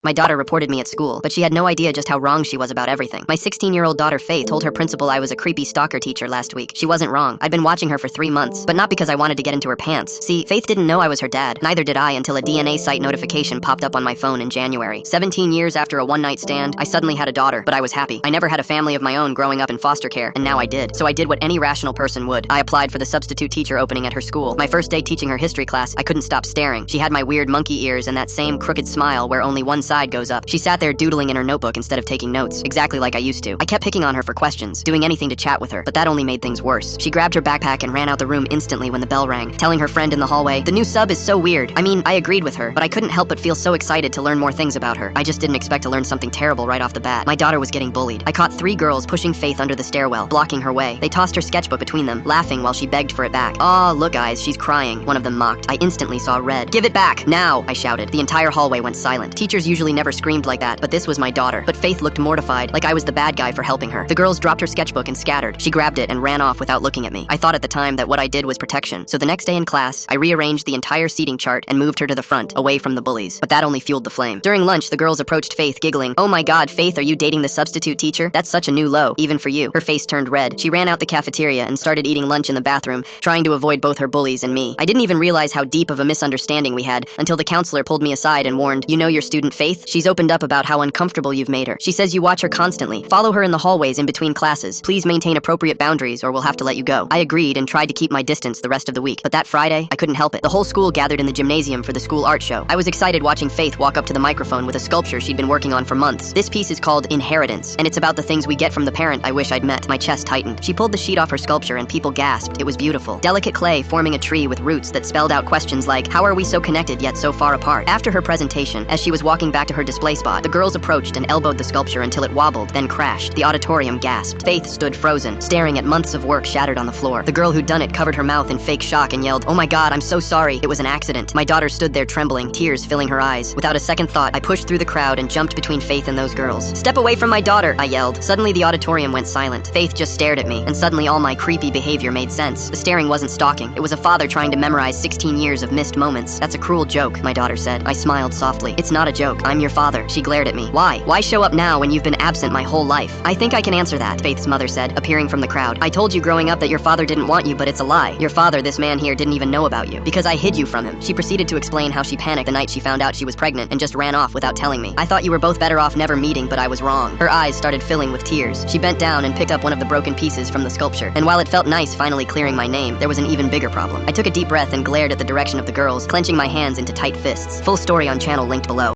My daughter reported me at school, but she had no idea just how wrong she was about everything. My 16-year-old daughter Faith told her principal I was a creepy stalker teacher last week. She wasn't wrong. I'd been watching her for 3 months, but not because I wanted to get into her pants. See, Faith didn't know I was her dad. Neither did I until a DNA site notification popped up on my phone in January. 17 years after a one-night stand, I suddenly had a daughter, but I was happy. I never had a family of my own growing up in foster care, and now I did. So I did what any rational person would. I applied for the substitute teacher opening at her school. My first day teaching her history class, I couldn't stop staring. She had my weird monkey ears and that same crooked smile where only one side goes up. She sat there doodling in her notebook instead of taking notes, exactly like I used to. I kept picking on her for questions, doing anything to chat with her, but that only made things worse. She grabbed her backpack and ran out the room instantly when the bell rang, telling her friend in the hallway, "The new sub is so weird." I mean, I agreed with her, but I couldn't help but feel so excited to learn more things about her. I just didn't expect to learn something terrible right off the bat. My daughter was getting bullied. I caught 3 girls pushing Faith under the stairwell, blocking her way. They tossed her sketchbook between them, laughing while she begged for it back. "Aw, look guys, she's crying," one of them mocked. I instantly saw red. "Give it back, now," I shouted. The entire hallway went silent. Teachers usually never screamed like that, but this was my daughter. But Faith looked mortified, like I was the bad guy for helping her. The girls dropped her sketchbook and scattered. She grabbed it and ran off without looking at me. I thought at the time that what I did was protection. So the next day in class, I rearranged the entire seating chart and moved her to the front, away from the bullies. But that only fueled the flame. During lunch, the girls approached Faith, giggling. "Oh my god, Faith, are you dating the substitute teacher? That's such a new low, even for you." Her face turned red. She ran out the cafeteria and started eating lunch in the bathroom, trying to avoid both her bullies and me. I didn't even realize how deep of a misunderstanding we had until the counselor pulled me aside and warned, "You know your student Faith? She's opened up about how uncomfortable you've made her. She says you watch her constantly. Follow her in the hallways in between classes. Please maintain appropriate boundaries or we'll have to let you go." I agreed and tried to keep my distance the rest of the week, but that Friday, I couldn't help it. The whole school gathered in the gymnasium for the school art show. I was excited watching Faith walk up to the microphone with a sculpture she'd been working on for months. This piece is called Inheritance, and it's about the things we get from the parent I wish I'd met. My chest tightened. She pulled the sheet off her sculpture and people gasped. It was beautiful. Delicate clay forming a tree with roots that spelled out questions like, how are we so connected yet so far apart? After her presentation, as she was walking back to her display spot, the girls approached and elbowed the sculpture until it wobbled, then crashed. The auditorium gasped. Faith stood frozen, staring at months of work shattered on the floor. The girl who'd done it covered her mouth in fake shock and yelled, "Oh my god, I'm so sorry. It was an accident." My daughter stood there trembling, tears filling her eyes. Without a second thought, I pushed through the crowd and jumped between Faith and those girls. "Step away from my daughter," I yelled. Suddenly the auditorium went silent. Faith just stared at me, and suddenly all my creepy behavior made sense. The staring wasn't stalking. It was a father trying to memorize 16 years of missed moments. "That's a cruel joke," my daughter said. I smiled softly. "It's not a joke. I'm your father." She glared at me. "Why? Why show up now when you've been absent my whole life?" "I think I can answer that," Faith's mother said, appearing from the crowd. "I told you growing up that your father didn't want you, but it's a lie. Your father, this man here, didn't even know about you, because I hid you from him." She proceeded to explain how she panicked the night she found out she was pregnant and just ran off without telling me. "I thought you were both better off never meeting, but I was wrong." Her eyes started filling with tears. She bent down and picked up one of the broken pieces from the sculpture. And while it felt nice finally clearing my name, there was an even bigger problem. I took a deep breath and glared at the direction of the girls, clenching my hands into tight fists. Full story on channel linked below.